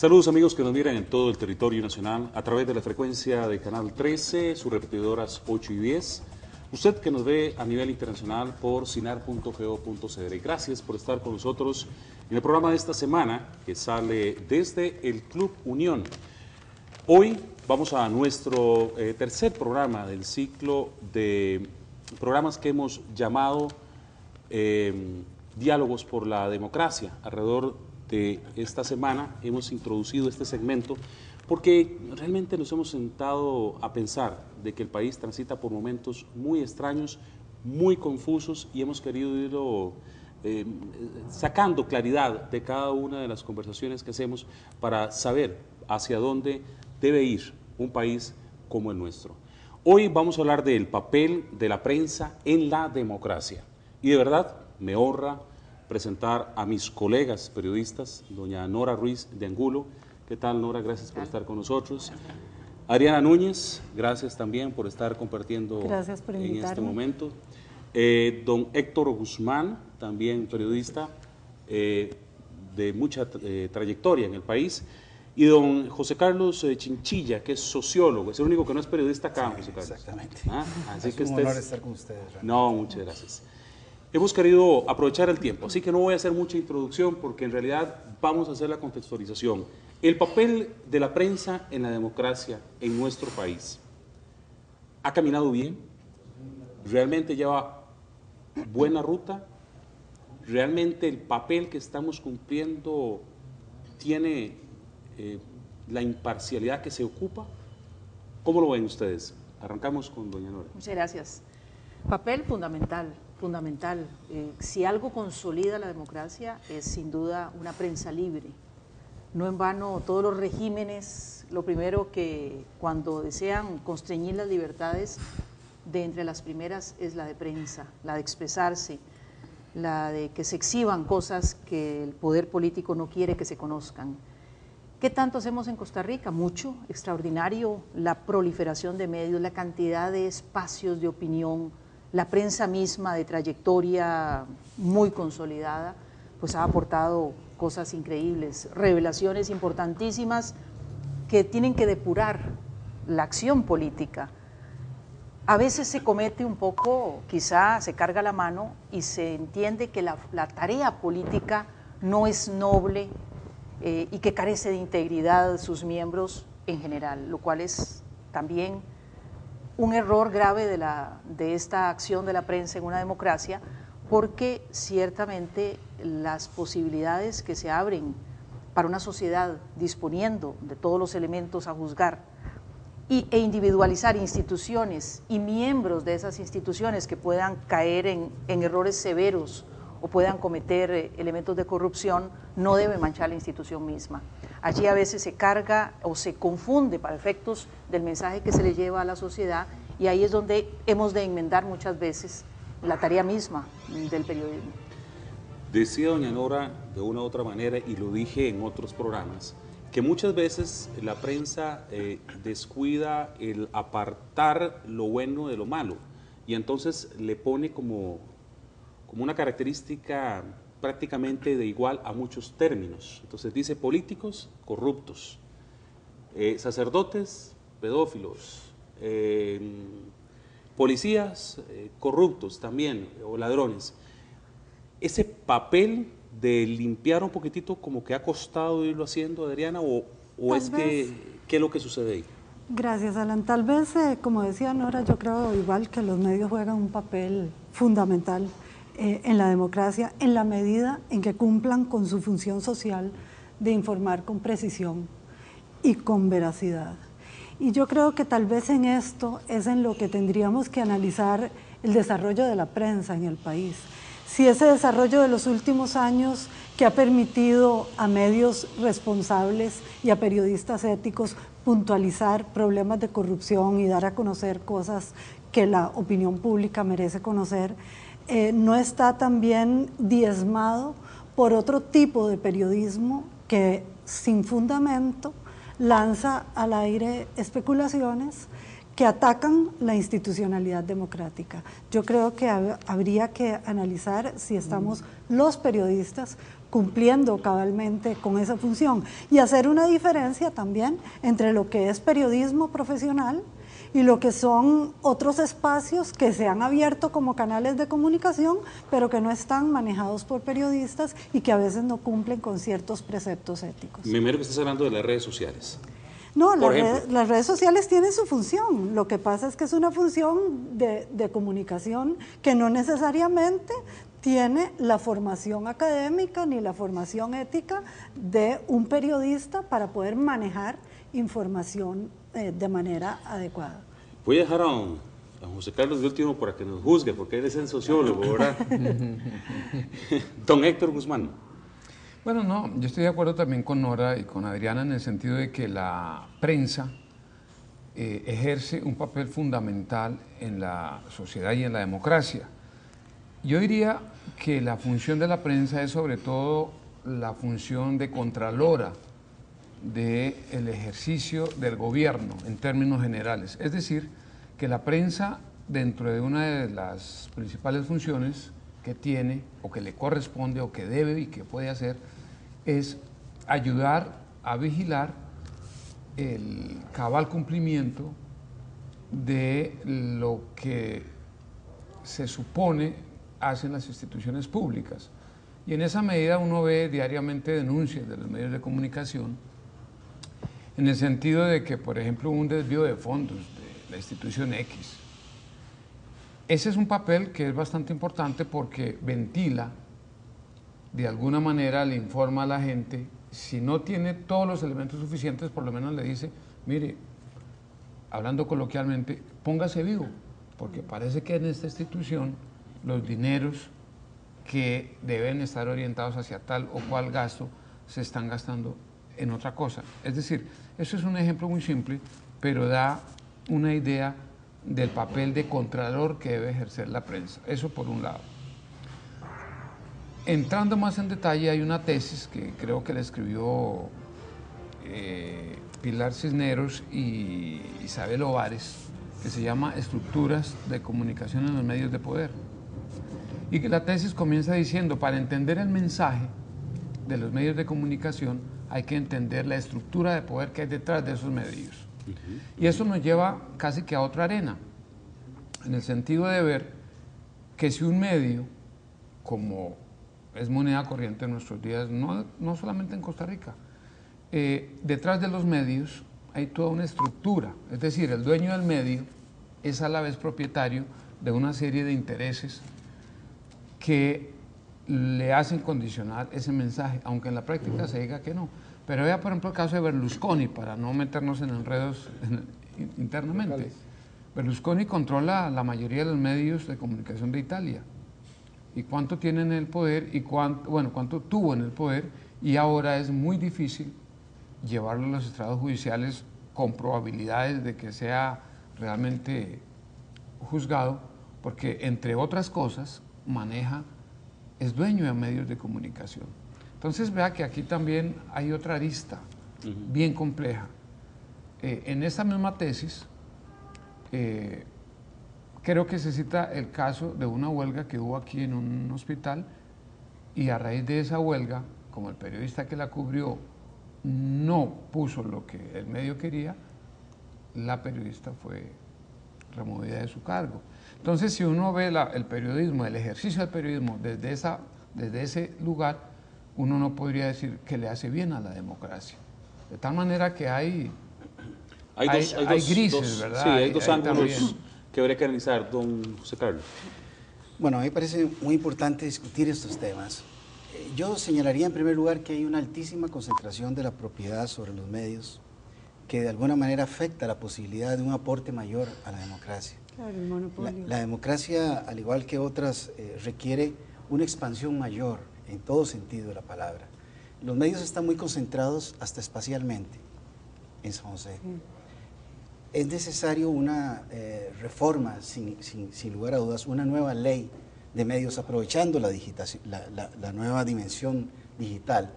Saludos amigos que nos miran en todo el territorio nacional a través de la frecuencia de Canal 13, sus repetidoras 8 y 10. Usted que nos ve a nivel internacional por sinar.go.cr. Y gracias por estar con nosotros en el programa de esta semana que sale desde el Club Unión. Hoy vamos a nuestro tercer programa del ciclo de programas que hemos llamado Diálogos por la Democracia. Alrededor de esta semana hemos introducido este segmento porque realmente nos hemos sentado a pensar de que el país transita por momentos muy extraños, muy confusos, y hemos querido irlo sacando claridad de cada una de las conversaciones que hacemos para saber hacia dónde debe ir un país como el nuestro. Hoy vamos a hablar del papel de la prensa en la democracia. Y de verdad me honra presentar a mis colegas periodistas, doña Nora Ruiz de Angulo. ¿Qué tal, Nora? Gracias por estar con nosotros. Adriana Núñez, gracias también por estar compartiendo en este momento. Don Héctor Guzmán, también periodista de mucha trayectoria en el país. Y don José Carlos Chinchilla, que es sociólogo, es el único que no es periodista acá, sí, José Carlos. Exactamente. Así es que un honor estar con ustedes. Realmente. No, muchas gracias. Hemos querido aprovechar el tiempo, así que no voy a hacer mucha introducción porque en realidad vamos a hacer la contextualización. El papel de la prensa en la democracia en nuestro país. ¿Ha caminado bien? ¿Realmente lleva buena ruta? ¿Realmente el papel que estamos cumpliendo tiene la imparcialidad que se ocupa? ¿Cómo lo ven ustedes? Arrancamos con doña Nora. Muchas gracias. Papel fundamental. Si algo consolida la democracia es sin duda una prensa libre. No en vano todos los regímenes, lo primero que cuando desean constreñir las libertades, de entre las primeras es la de prensa, la de expresarse, la de que se exhiban cosas que el poder político no quiere que se conozcan. ¿Qué tanto hacemos en Costa Rica? Mucho, extraordinario, la proliferación de medios, la cantidad de espacios de opinión, la prensa misma de trayectoria muy consolidada, pues ha aportado cosas increíbles, revelaciones importantísimas que tienen que depurar la acción política. A veces se comete un poco, quizá se carga la mano y se entiende que la tarea política no es noble y que carece de integridad sus miembros en general, lo cual es también un error grave de esta acción de la prensa en una democracia, porque ciertamente las posibilidades que se abren para una sociedad disponiendo de todos los elementos a juzgar e individualizar instituciones y miembros de esas instituciones que puedan caer en errores severos o puedan cometer elementos de corrupción, no debe manchar la institución misma. Allí a veces se carga o se confunde para efectos del mensaje que se le lleva a la sociedad, y ahí es donde hemos de enmendar muchas veces la tarea misma del periodismo. Decía doña Nora de una u otra manera, y lo dije en otros programas, que muchas veces la prensa descuida el apartar lo bueno de lo malo, y entonces le pone como una característica prácticamente de igual a muchos términos. Entonces dice políticos corruptos, sacerdotes pedófilos, policías corruptos también, o ladrones. Ese papel de limpiar un poquitito como que ha costado irlo haciendo, Adriana, o es que, ¿qué es lo que sucede ahí? Gracias, Alan. Tal vez, como decía Nora, yo creo igual que los medios juegan un papel fundamental en la democracia, en la medida en que cumplan con su función social de informar con precisión y con veracidad. Y yo creo que tal vez en esto es en lo que tendríamos que analizar el desarrollo de la prensa en el país. Si ese desarrollo de los últimos años que ha permitido a medios responsables y a periodistas éticos puntualizar problemas de corrupción y dar a conocer cosas que la opinión pública merece conocer, no está también diezmado por otro tipo de periodismo que sin fundamento lanza al aire especulaciones que atacan la institucionalidad democrática. Yo creo que habría que analizar si estamos los periodistas cumpliendo cabalmente con esa función y hacer una diferencia también entre lo que es periodismo profesional y lo que son otros espacios que se han abierto como canales de comunicación, pero que no están manejados por periodistas y que a veces no cumplen con ciertos preceptos éticos. Me imagino que estás hablando de las redes sociales. No, las redes sociales tienen su función. Lo que pasa es que es una función de comunicación que no necesariamente tiene la formación académica ni la formación ética de un periodista para poder manejar información de manera adecuada. Voy a dejar a José Carlos de último para que nos juzgue, porque él es el sociólogo, ¿verdad? Don Héctor Guzmán. Bueno, no, yo estoy de acuerdo también con Nora y con Adriana en el sentido de que la prensa ejerce un papel fundamental en la sociedad y en la democracia. Yo diría que la función de la prensa es sobre todo la función de contralora del ejercicio del gobierno en términos generales. Es decir, que la prensa, dentro de una de las principales funciones que tiene, o que le corresponde, o que debe y que puede hacer, es ayudar a vigilar el cabal cumplimiento de lo que se supone hacen las instituciones públicas. Y en esa medida uno ve diariamente denuncias de los medios de comunicación en el sentido de que, por ejemplo, un desvío de fondos de la institución X. Ese es un papel que es bastante importante porque ventila, de alguna manera le informa a la gente, si no tiene todos los elementos suficientes, por lo menos le dice, mire, hablando coloquialmente, póngase vivo, porque parece que en esta institución los dineros que deben estar orientados hacia tal o cual gasto se están gastando en otra cosa. Es decir, eso es un ejemplo muy simple, pero da una idea del papel de contralor que debe ejercer la prensa. Eso por un lado. Entrando más en detalle, hay una tesis que creo que la escribió Pilar Cisneros y Isabel Ovares, que se llama Estructuras de comunicación en los medios de poder. Y que la tesis comienza diciendo, para entender el mensaje de los medios de comunicación, hay que entender la estructura de poder que hay detrás de esos medios. Y eso nos lleva casi que a otra arena, en el sentido de ver que si un medio, como es moneda corriente en nuestros días, no solamente en Costa Rica, detrás de los medios hay toda una estructura, es decir, el dueño del medio es a la vez propietario de una serie de intereses que le hacen condicionar ese mensaje, aunque en la práctica se diga que no. Pero vea, por ejemplo, el caso de Berlusconi, para no meternos en enredos internamente. Berlusconi controla la mayoría de los medios de comunicación de Italia. ¿Y cuánto tiene en el poder? Y cuánto tuvo en el poder, y ahora es muy difícil llevarlo a los estrados judiciales con probabilidades de que sea realmente juzgado, porque, entre otras cosas, es dueño de medios de comunicación. Entonces vea que aquí también hay otra arista bien compleja. En esta misma tesis, creo que se cita el caso de una huelga que hubo aquí en un hospital, y a raíz de esa huelga, como el periodista que la cubrió no puso lo que el medio quería, la periodista fue removida de su cargo. Entonces, si uno ve el periodismo, el ejercicio del periodismo desde ese lugar, uno no podría decir que le hace bien a la democracia. De tal manera que hay grises, ¿verdad? Sí, hay dos ángulos que habría que analizar, don José Carlos. Bueno, a mí me parece muy importante discutir estos temas. Yo señalaría en primer lugar que hay una altísima concentración de la propiedad sobre los medios que de alguna manera afecta la posibilidad de un aporte mayor a la democracia. Claro, el monopolio. La democracia, al igual que otras, requiere una expansión mayor en todo sentido de la palabra. Los medios están muy concentrados hasta espacialmente en San José. Es necesario una reforma, sin lugar a dudas, una nueva ley de medios aprovechando la nueva dimensión digital,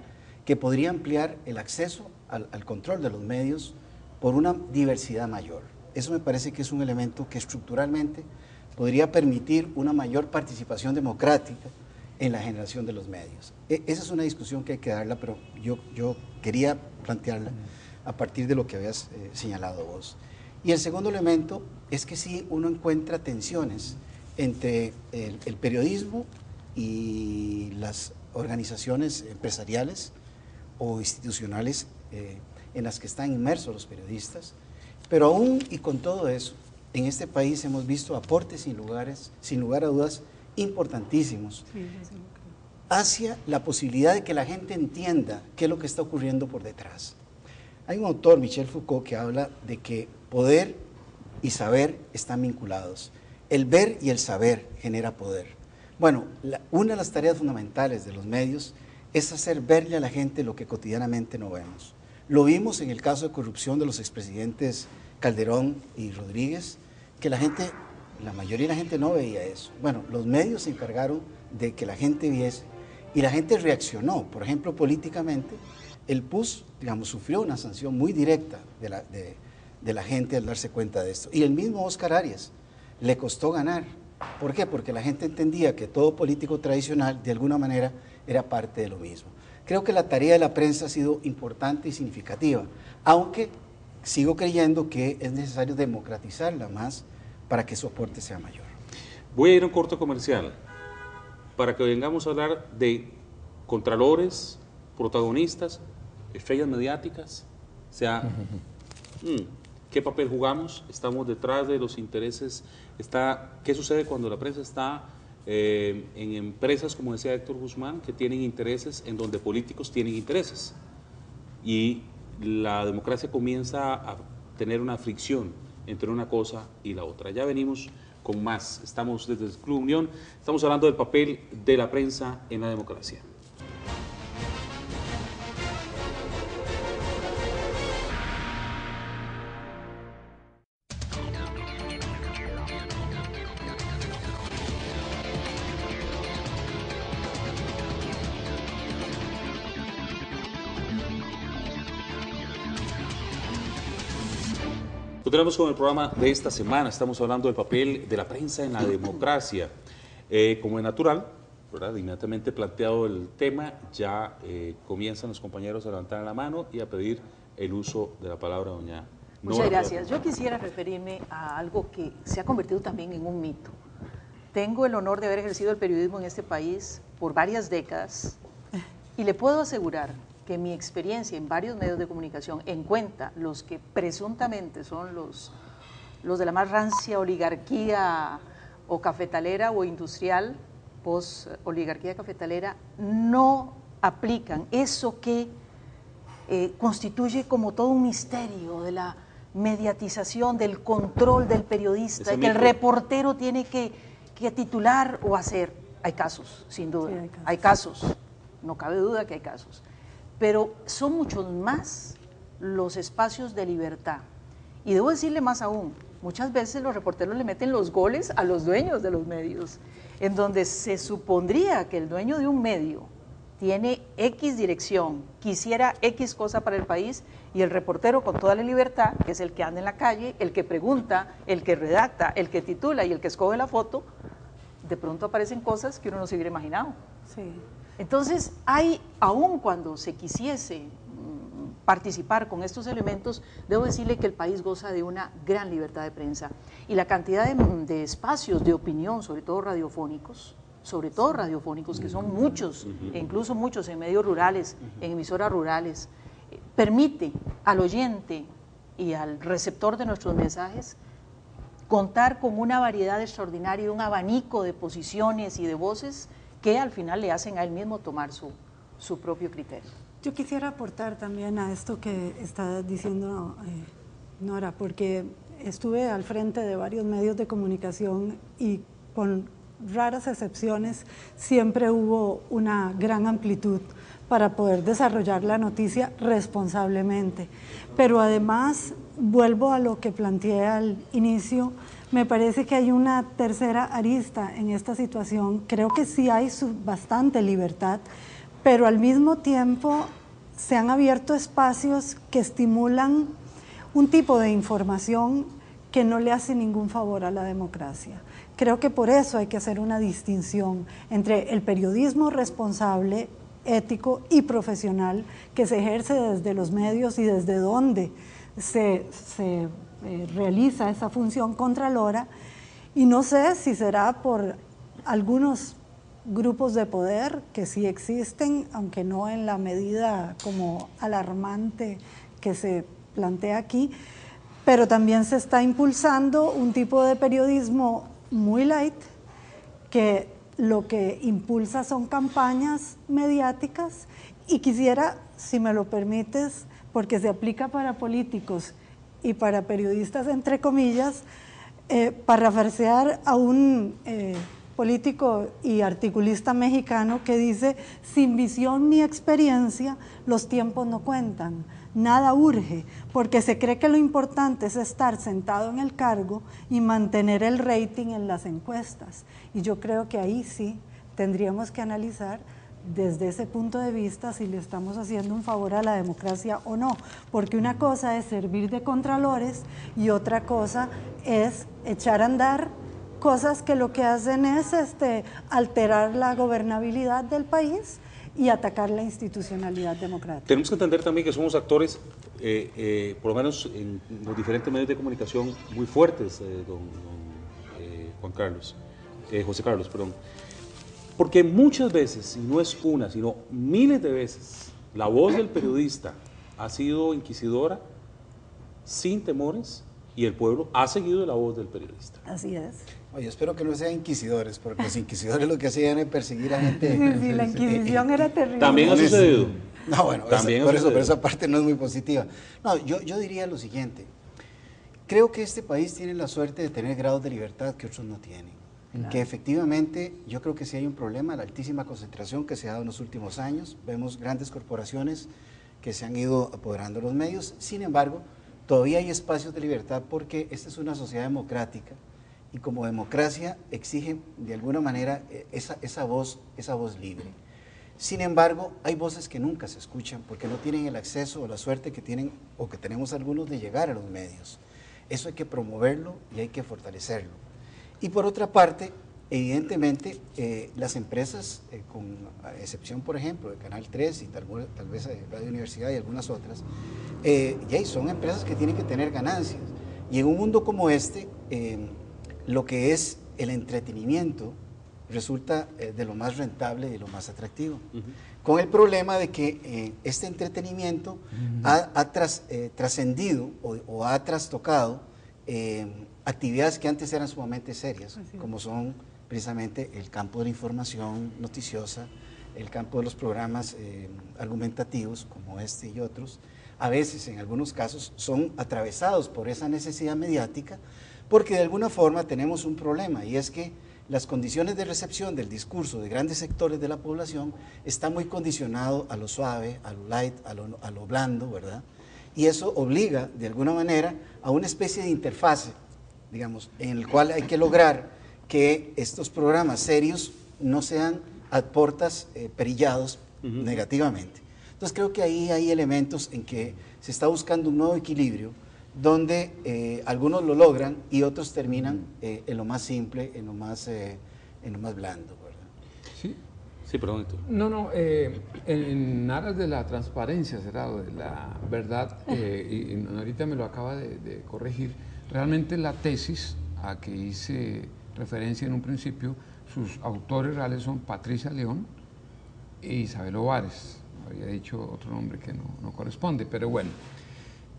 que podría ampliar el acceso al control de los medios por una diversidad mayor. Eso me parece que es un elemento que estructuralmente podría permitir una mayor participación democrática en la generación de los medios. Esa es una discusión que hay que darla, pero yo quería plantearla a partir de lo que habías señalado vos. Y el segundo elemento es que sí uno encuentra tensiones entre el periodismo y las organizaciones empresariales o institucionales en las que están inmersos los periodistas, pero aún y con todo eso, en este país hemos visto aportes sin lugar a dudas importantísimos hacia la posibilidad de que la gente entienda qué es lo que está ocurriendo por detrás. Hay un autor, Michel Foucault, que habla de que poder y saber están vinculados. El ver y el saber genera poder. Bueno, una de las tareas fundamentales de los medios es hacer verle a la gente lo que cotidianamente no vemos. Lo vimos en el caso de corrupción de los expresidentes Calderón y Rodríguez, que la mayoría de la gente no veía eso. Bueno, los medios se encargaron de que la gente viese y la gente reaccionó. Por ejemplo, políticamente, el PUS, digamos, sufrió una sanción muy directa de la gente al darse cuenta de esto. Y el mismo Oscar Arias le costó ganar. ¿Por qué? Porque la gente entendía que todo político tradicional, de alguna manera, era parte de lo mismo. Creo que la tarea de la prensa ha sido importante y significativa, aunque sigo creyendo que es necesario democratizarla más para que su aporte sea mayor. Voy a ir a un corto comercial para que vengamos a hablar de contralores, protagonistas, estrellas mediáticas, o sea, ¿qué papel jugamos? ¿Estamos detrás de los intereses? ¿Qué sucede cuando la prensa está en empresas, como decía Héctor Guzmán, que tienen intereses en donde políticos tienen intereses? Y la democracia comienza a tener una fricción entre una cosa y la otra. Ya venimos con más. Estamos desde el Club Unión, estamos hablando del papel de la prensa en la democracia. Continuamos con el programa de esta semana. Estamos hablando del papel de la prensa en la democracia. Como es natural, ¿verdad? Inmediatamente planteado el tema, ya comienzan los compañeros a levantar la mano y a pedir el uso de la palabra, doña Nora. Muchas gracias. Yo quisiera referirme a algo que se ha convertido también en un mito. Tengo el honor de haber ejercido el periodismo en este país por varias décadas y le puedo asegurar que mi experiencia en varios medios de comunicación, en cuenta los que presuntamente son los de la más rancia oligarquía o cafetalera o industrial, post-oligarquía cafetalera, no aplican eso que constituye como todo un misterio de la mediatización, del control del periodista, que el reportero tiene que titular o hacer. Hay casos, sin duda, sí, hay casos, no cabe duda que hay casos. Pero son muchos más los espacios de libertad. Y debo decirle más aún, muchas veces los reporteros le meten los goles a los dueños de los medios, en donde se supondría que el dueño de un medio tiene X dirección, quisiera X cosa para el país, y el reportero con toda la libertad, que es el que anda en la calle, el que pregunta, el que redacta, el que titula y el que escoge la foto, de pronto aparecen cosas que uno no se hubiera imaginado. Sí. Entonces, aun cuando se quisiese participar con estos elementos, debo decirle que el país goza de una gran libertad de prensa. Y la cantidad de espacios de opinión, sobre todo radiofónicos, que son muchos, e incluso muchos en medios rurales, en emisoras rurales, permite al oyente y al receptor de nuestros mensajes contar con una variedad extraordinaria, un abanico de posiciones y de voces que al final le hacen a él mismo tomar su propio criterio. Yo quisiera aportar también a esto que está diciendo Nora, porque estuve al frente de varios medios de comunicación y con raras excepciones siempre hubo una gran amplitud para poder desarrollar la noticia responsablemente. Pero además, vuelvo a lo que planteé al inicio, me parece que hay una tercera arista en esta situación. Creo que sí hay bastante libertad, pero al mismo tiempo se han abierto espacios que estimulan un tipo de información que no le hace ningún favor a la democracia. Creo que por eso hay que hacer una distinción entre el periodismo responsable, ético y profesional que se ejerce desde los medios y desde donde se realiza esa función contralora, y no sé si será por algunos grupos de poder que sí existen, aunque no en la medida como alarmante que se plantea aquí, pero también se está impulsando un tipo de periodismo muy light que lo que impulsa son campañas mediáticas, y quisiera, si me lo permites, porque se aplica para políticos y para periodistas entre comillas, parafrasear a un político y articulista mexicano que dice: sin visión ni experiencia los tiempos no cuentan, nada urge, porque se cree que lo importante es estar sentado en el cargo y mantener el rating en las encuestas. Y yo creo que ahí sí tendríamos que analizar desde ese punto de vista si le estamos haciendo un favor a la democracia o no, porque una cosa es servir de contralores y otra cosa es echar a andar cosas que lo que hacen es alterar la gobernabilidad del país y atacar la institucionalidad democrática. Tenemos que entender también que somos actores, por lo menos en los diferentes medios de comunicación, muy fuertes, José Carlos, perdón. Porque muchas veces, y no es una, sino miles de veces, la voz del periodista ha sido inquisidora, sin temores, y el pueblo ha seguido la voz del periodista. Así es. Oye, espero que no sean inquisidores, porque los inquisidores lo que hacían era perseguir a gente. Sí, la Inquisición era terrible. También ha sucedido. No, bueno, También pero esa parte no es muy positiva. No, yo diría lo siguiente. Creo que este país tiene la suerte de tener grados de libertad que otros no tienen. Claro. Que efectivamente, yo creo que sí hay un problema, la altísima concentración que se ha dado en los últimos años. Vemos grandes corporaciones que se han ido apoderando de los medios. Sin embargo, todavía hay espacios de libertad porque esta es una sociedad democrática y como democracia exige de alguna manera esa voz libre. Sin embargo, hay voces que nunca se escuchan porque no tienen el acceso o la suerte que tienen o que tenemos algunos de llegar a los medios. Eso hay que promoverlo y hay que fortalecerlo. Y por otra parte, evidentemente, las empresas, con excepción, por ejemplo, de Canal 3 y tal vez Radio Universidad y algunas otras, son empresas que tienen que tener ganancias. Y en un mundo como este, lo que es el entretenimiento resulta de lo más rentable y de lo más atractivo. Con el problema de que este entretenimiento ha trascendido o ha trastocado actividades que antes eran sumamente serias, como son precisamente el campo de la información noticiosa, el campo de los programas argumentativos como este y otros. A veces, en algunos casos, son atravesados por esa necesidad mediática, porque de alguna forma tenemos un problema, y es que las condiciones de recepción del discurso de grandes sectores de la población está muy condicionado a lo suave, a lo light, a lo blando, ¿verdad? Y eso obliga, de alguna manera, a una especie de interfase, digamos, en el cual hay que lograr que estos programas serios no sean a portas perillados negativamente. Entonces creo que ahí hay elementos en que se está buscando un nuevo equilibrio donde algunos lo logran y otros terminan en lo más simple, en lo más blando, ¿verdad? Sí. Sí, perdón, Héctor. No, en aras de la transparencia, será, o de la verdad, y ahorita me lo acaba de corregir, realmente la tesis a que hice referencia en un principio, sus autores reales son Patricia León e Isabel Ovares. Había dicho otro nombre que no corresponde, pero bueno.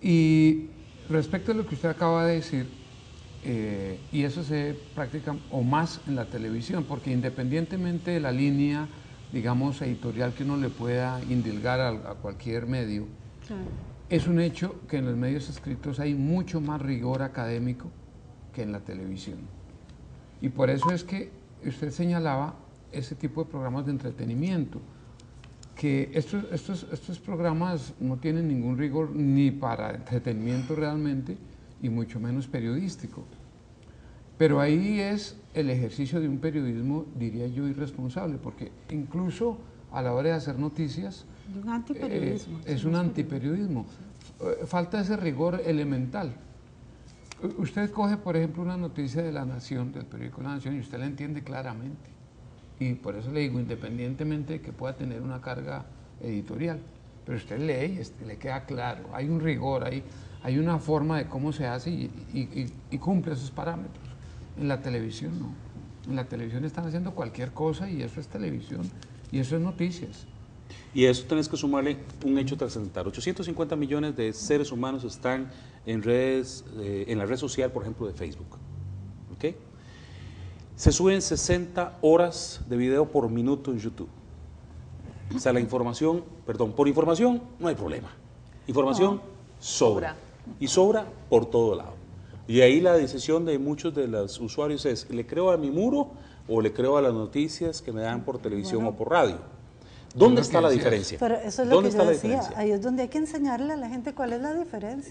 Y respecto a lo que usted acaba de decir, y eso se practica o más en la televisión, porque independientemente de la línea, digamos, editorial que uno le pueda indilgar a cualquier medio, claro, es un hecho que en los medios escritos hay mucho más rigor académico que en la televisión. Y por eso es que usted señalaba ese tipo de programas de entretenimiento, que estos programas no tienen ningún rigor ni para entretenimiento realmente, y mucho menos periodístico. Pero ahí es el ejercicio de un periodismo, diría yo, irresponsable, porque incluso a la hora de hacer noticias un antiperiodismo, es un antiperiodismo. Falta ese rigor elemental. Usted coge, por ejemplo, una noticia de La Nación, del periódico La Nación, y usted la entiende claramente. Y por eso le digo, independientemente de que pueda tener una carga editorial, pero usted lee y le queda claro, hay un rigor, hay una forma de cómo se hace y cumple esos parámetros. En la televisión no. En la televisión están haciendo cualquier cosa y eso es televisión y eso es noticias. Y a eso tenés que sumarle un hecho trascendental. 850 millones de seres humanos están en redes, en la red social, por ejemplo, de Facebook. ¿Ok? Se suben 60 horas de video por minuto en YouTube. O sea, la información, perdón, por información no hay problema. Información sobra. Y sobra por todo lado. Y ahí la decisión de muchos de los usuarios es, ¿le creo a mi muro o le creo a las noticias que me dan por televisión o por radio? ¿Dónde está la diferencia? Pero eso es lo que yo decía, ahí es donde hay que enseñarle a la gente cuál es la diferencia.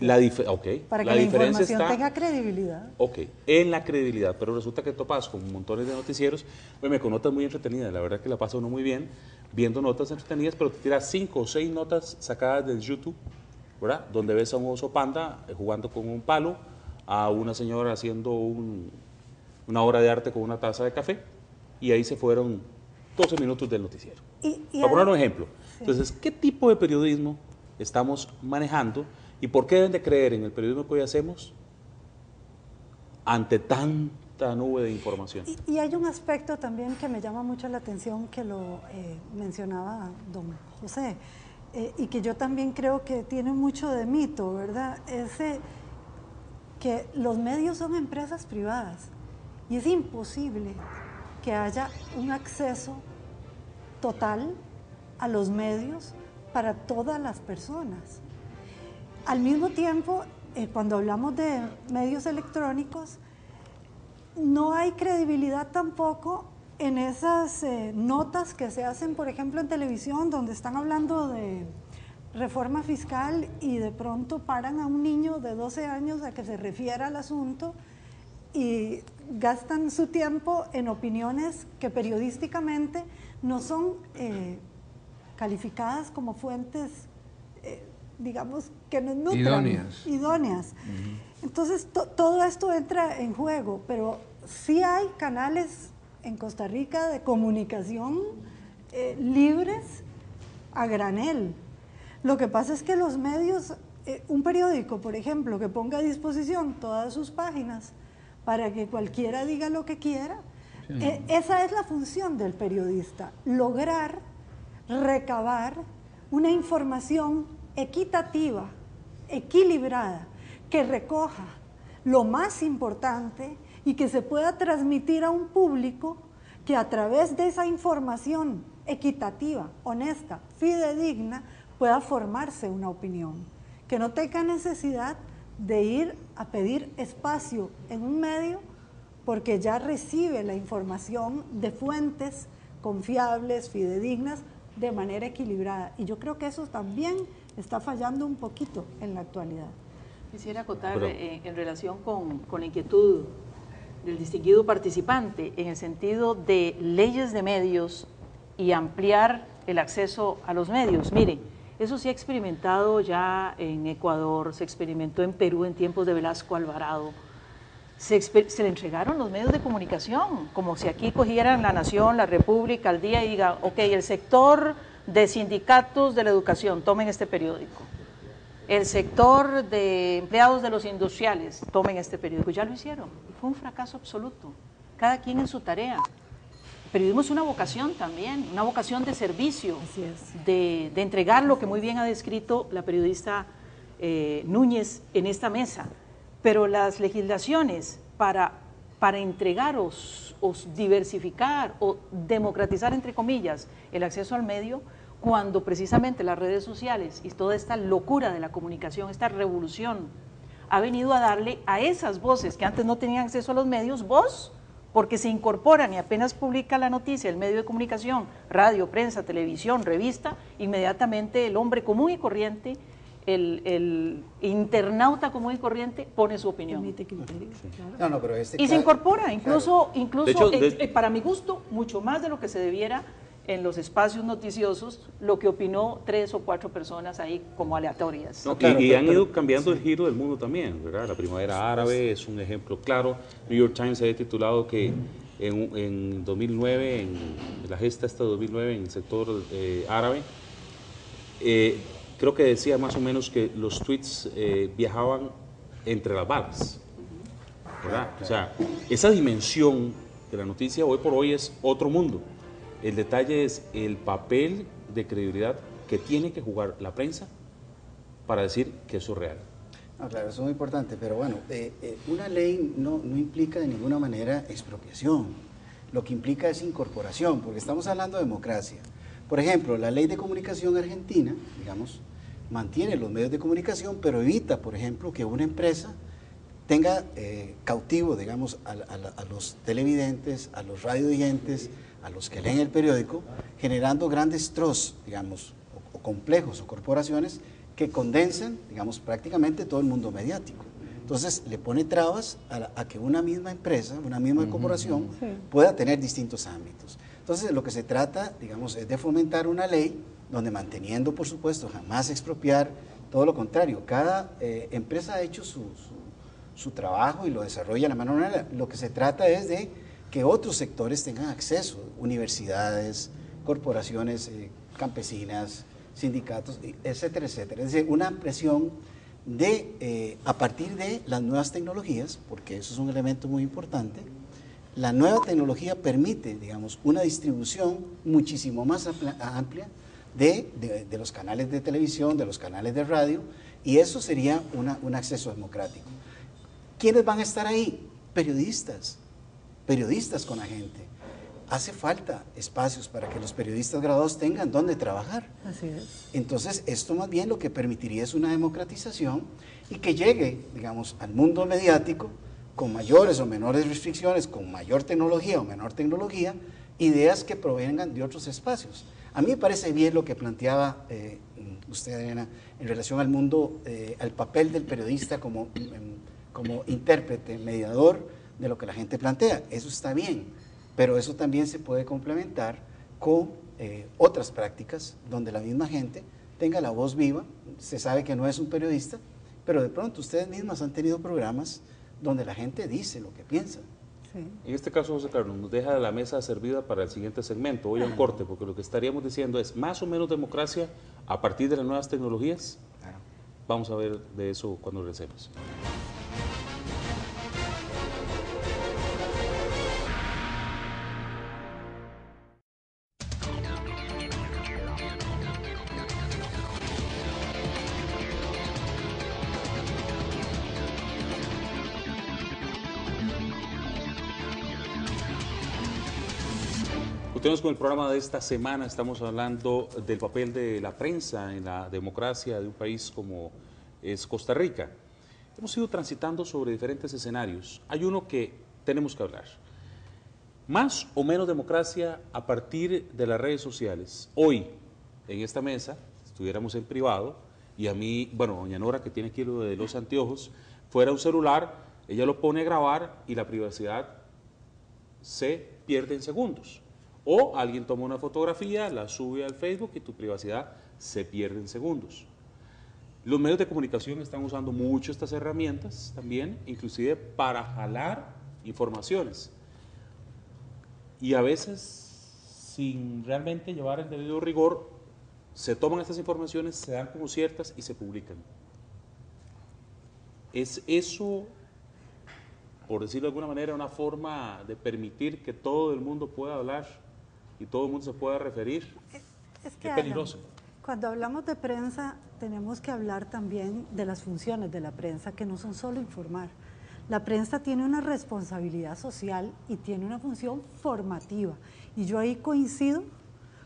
Para que la información tenga credibilidad. Ok, en la credibilidad, pero resulta que topas con montones de noticieros, me con notas muy entretenidas, la verdad que la pasa uno muy bien, viendo notas entretenidas, pero te tiras 5 o 6 notas sacadas del YouTube, ¿verdad? Donde ves a un oso panda jugando con un palo, a una señora haciendo una obra de arte con una taza de café, y ahí se fueron 12 minutos del noticiero. Para poner un ejemplo. Sí. Entonces, ¿qué tipo de periodismo estamos manejando y por qué deben de creer en el periodismo que hoy hacemos ante tanta nube de información? Y hay un aspecto también que me llama mucho la atención, que lo mencionaba don José, y que yo también creo que tiene mucho de mito, ¿verdad? Que los medios son empresas privadas y es imposible que haya un acceso total a los medios para todas las personas. Al mismo tiempo, cuando hablamos de medios electrónicos, no hay credibilidad tampoco en esas notas que se hacen, por ejemplo, en televisión, donde están hablando de reforma fiscal y de pronto paran a un niño de 12 años a que se refiera al asunto y gastan su tiempo en opiniones que periodísticamente no son calificadas como fuentes, digamos, que nos nutran. Idóneas. Entonces, todo esto entra en juego, pero sí hay canales en Costa Rica de comunicación libres a granel. Lo que pasa es que los medios, un periódico, por ejemplo, que ponga a disposición todas sus páginas para que cualquiera diga lo que quiera, esa es la función del periodista, lograr recabar una información equitativa, equilibrada, que recoja lo más importante y que se pueda transmitir a un público que a través de esa información equitativa, honesta, fidedigna, pueda formarse una opinión, que no tenga necesidad de ir a pedir espacio en un medio porque ya recibe la información de fuentes confiables, fidedignas, de manera equilibrada. Y yo creo que eso también está fallando un poquito en la actualidad. Quisiera acotar en relación con la inquietud del distinguido participante, en el sentido de leyes de medios y ampliar el acceso a los medios. Mire, eso se ha experimentado ya en Ecuador, se experimentó en Perú en tiempos de Velasco Alvarado. Se le entregaron los medios de comunicación, como si aquí cogieran La Nación, La República, al día y diga, ok, el sector de sindicatos de la educación, tomen este periódico. El sector de empleados de los industriales, tomen este periódico. Ya lo hicieron, y fue un fracaso absoluto. Cada quien en su tarea. El periodismo es una vocación también, una vocación de servicio, de entregar lo que muy bien ha descrito la periodista Núñez en esta mesa. Pero las legislaciones para entregar o diversificar o democratizar, entre comillas, el acceso al medio, cuando precisamente las redes sociales y toda esta locura de la comunicación, esta revolución, ha venido a darle a esas voces que antes no tenían acceso a los medios, voz, porque se incorporan y apenas publica la noticia el medio de comunicación, radio, prensa, televisión, revista, inmediatamente el hombre común y corriente, el internauta común y corriente pone su opinión. Pero y se incorpora, incluso hecho, para mi gusto, mucho más de lo que se debiera en los espacios noticiosos lo que opinó 3 o 4 personas ahí como aleatorias. No, Claro, y han pero- ido cambiando el giro del mundo también, ¿verdad? La primavera árabe es un ejemplo claro. New York Times había titulado que en 2009, en la gesta esta de 2009 en el sector árabe, creo que decía más o menos que los tweets viajaban entre las balas, ¿verdad? O sea, esa dimensión de la noticia hoy por hoy es otro mundo. El detalle es el papel de credibilidad que tiene que jugar la prensa para decir que eso es real. No, claro, eso es muy importante, pero bueno, una ley no implica de ninguna manera expropiación, lo que implica es incorporación, porque estamos hablando de democracia. Por ejemplo, la ley de comunicación argentina, digamos, mantiene los medios de comunicación, pero evita, por ejemplo, que una empresa tenga cautivo, digamos, a los televidentes, a los radioyentes, a los que leen el periódico, generando grandes trusts, digamos, o complejos o corporaciones que condensan, digamos, prácticamente todo el mundo mediático. Entonces, le pone trabas a que una misma empresa, una misma corporación, pueda tener distintos ámbitos. Entonces, lo que se trata, digamos, es de fomentar una ley donde manteniendo, por supuesto, jamás expropiar, todo lo contrario, cada empresa ha hecho su trabajo y lo desarrolla de la mano manera. Lo que se trata es de que otros sectores tengan acceso, universidades, corporaciones campesinas, sindicatos, etcétera, etcétera. Es decir, una presión de, a partir de las nuevas tecnologías, porque eso es un elemento muy importante, la nueva tecnología permite, digamos, una distribución muchísimo más amplia de los canales de televisión, de los canales de radio, y eso sería un acceso democrático. ¿Quiénes van a estar ahí? Periodistas con la gente. Hace falta espacios para que los periodistas graduados tengan dónde trabajar. Así es. Entonces, esto más bien lo que permitiría es una democratización y que llegue, digamos, al mundo mediático con mayores o menores restricciones, con mayor tecnología o menor tecnología, ideas que provengan de otros espacios. A mí me parece bien lo que planteaba usted, Adriana, en relación al mundo, al papel del periodista como intérprete, mediador de lo que la gente plantea. Eso está bien, pero eso también se puede complementar con otras prácticas donde la misma gente tenga la voz viva. Se sabe que no es un periodista, pero de pronto ustedes mismas han tenido programas donde la gente dice lo que piensa. Sí. En este caso, José Carlos, nos deja la mesa servida para el siguiente segmento. Voy a un corte, porque lo que estaríamos diciendo es más o menos democracia a partir de las nuevas tecnologías. Claro. Vamos a ver de eso cuando regresemos. Continuamos con el programa de esta semana. Estamos hablando del papel de la prensa en la democracia de un país como es Costa Rica. Hemos ido transitando sobre diferentes escenarios. Hay uno que tenemos que hablar. Más o menos democracia a partir de las redes sociales. Hoy, en esta mesa, estuviéramos en privado y a mí, bueno, doña Nora, que tiene aquí lo de los anteojos, fuera un celular, ella lo pone a grabar y la privacidad se pierde en segundos. O alguien toma una fotografía, la sube al Facebook y tu privacidad se pierde en segundos. Los medios de comunicación están usando mucho estas herramientas también, inclusive para jalar informaciones. Y a veces, sin realmente llevar el debido rigor, se toman estas informaciones, se dan como ciertas y se publican. ¿Es eso, por decirlo de alguna manera, una forma de permitir que todo el mundo pueda hablar y todo el mundo se pueda referir? Es que, Qué Alan, peligroso. cuando hablamos de prensa, tenemos que hablar también de las funciones de la prensa, que no son solo informar. La prensa tiene una responsabilidad social y tiene una función formativa. Y yo ahí coincido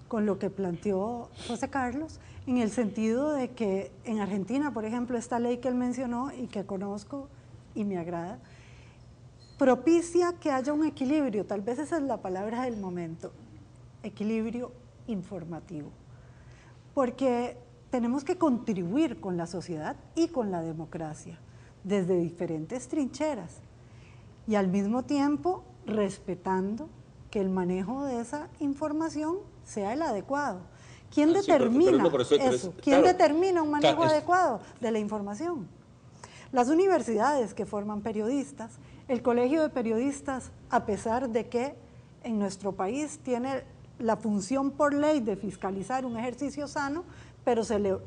con lo que planteó José Carlos, en el sentido de que en Argentina, por ejemplo, esta ley que él mencionó y que conozco y me agrada, propicia que haya un equilibrio, tal vez esa es la palabra del momento, equilibrio informativo, porque tenemos que contribuir con la sociedad y con la democracia desde diferentes trincheras y al mismo tiempo respetando que el manejo de esa información sea el adecuado. ¿Quién Sí, determina pero eso? ¿Quién claro, determina un manejo claro, adecuado de la información? Las universidades que forman periodistas, el Colegio de Periodistas, a pesar de que en nuestro país tiene la función por ley de fiscalizar un ejercicio sano, pero se le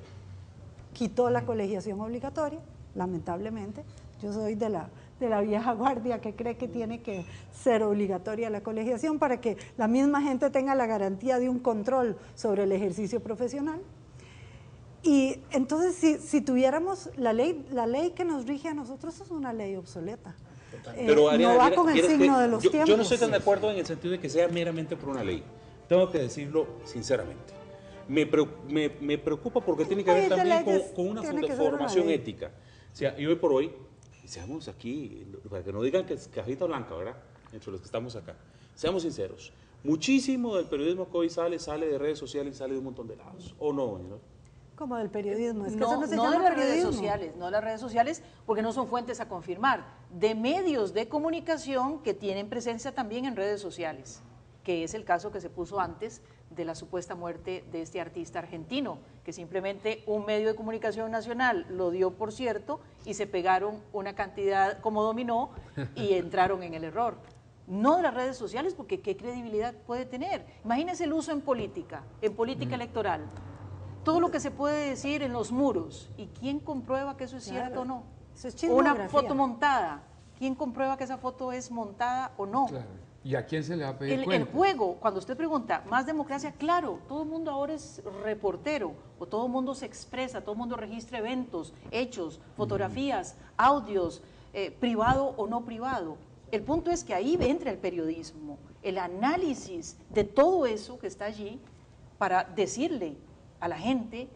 quitó la colegiación obligatoria, lamentablemente. Yo soy de la vieja guardia que cree que tiene que ser obligatoria la colegiación para que la misma gente tenga la garantía de un control sobre el ejercicio profesional. Y entonces, si tuviéramos la ley que nos rige a nosotros es una ley obsoleta. Pero, Adriana, no va con el signo de los tiempos. yo no estoy tan de acuerdo en el sentido de que sea meramente por una ley. Tengo que decirlo sinceramente. Me preocupa porque tiene que ver también con una formación ética. O sea, y hoy por hoy, seamos aquí, para que no digan que es cajita blanca, ¿verdad? Entre los que estamos acá. Seamos sinceros. Muchísimo del periodismo que hoy sale de redes sociales y sale de un montón de lados. ¿O no, señor? Como del periodismo, es que No, eso no se no llama de las periodismo. redes sociales, no de las redes sociales, porque no son fuentes a confirmar, de medios de comunicación que tienen presencia también en redes sociales, que es el caso que se puso antes de la supuesta muerte de este artista argentino, que simplemente un medio de comunicación nacional lo dio por cierto y se pegaron una cantidad como dominó y entraron en el error. No de las redes sociales, porque ¿qué credibilidad puede tener? Imagínense el uso en política electoral. Todo lo que se puede decir en los muros. ¿Y quién comprueba que eso es cierto o no? Eso es Una chismografía. foto montada. ¿Quién comprueba que esa foto es montada o no? Claro. ¿Y a quién se le va a pedir El cuenta? juego, cuando usted pregunta, más democracia, claro, todo el mundo ahora es reportero, o todo el mundo se expresa, todo el mundo registra eventos, hechos, fotografías, audios, privado o no privado. El punto es que ahí entra el periodismo, el análisis de todo eso que está allí para decirle a la gente